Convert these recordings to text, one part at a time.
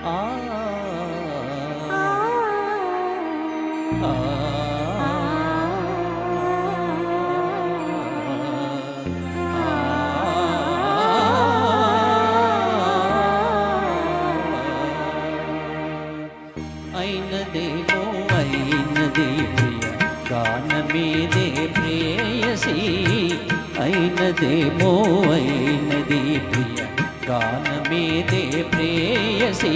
ఆ అయినదేమో అయినదే ప్రియ గానమేదే ప్రేయసి అయినదేమో అయినదే ప్రియ గానమేదే ప్రేయసి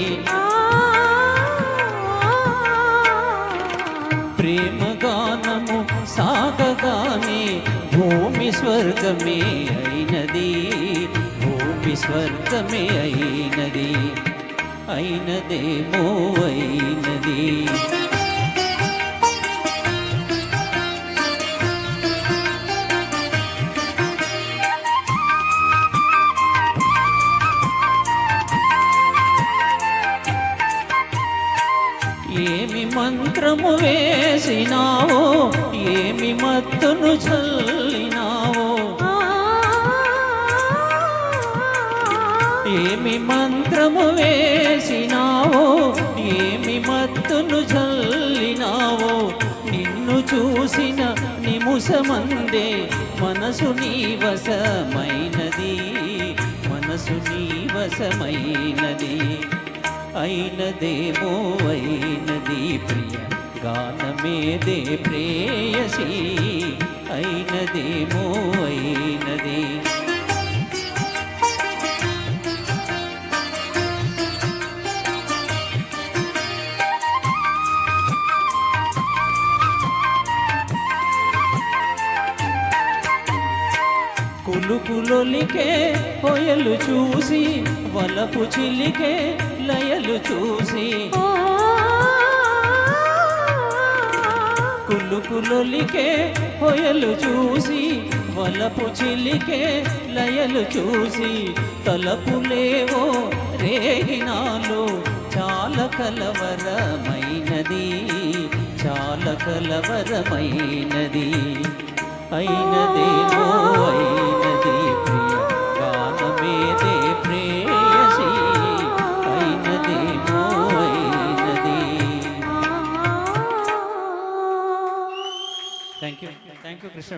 ప్రేమ గానము సాగగానే భూమి స్వర్గమే అయినది భూమి స్వర్గమే అయినది అయినదేమో అయినది ఏమి మంత్రము వేసినావో ఏమి మత్తును చల్లినావో ఏమి మంత్రము వేసినావో ఏమి మత్తును చల్లినావో నిన్ను చూసిన నిముషమందే మనసు నీ వశమైనది మనసు నీ వశమైనది అయినదేమో అయినది ప్రియ గానమేదే ప్రేయసి అయినదేమో అయినది కులుకులొలికే పొయలు చూసి వలపు చిలికే లయలు చూసి కులుకులొలికే పొయలు చూసి వలపు చిలికే లయలు చూసి తలపులేవో రేగినాలో చాలా కలవరమైనది చాలా కలవరమైనది అయినదేమో అయినది ప్రియ గానమేదే ప్రేయసి అయినదేమో అయినది థ్యాంక్ యూ కృష్ణ.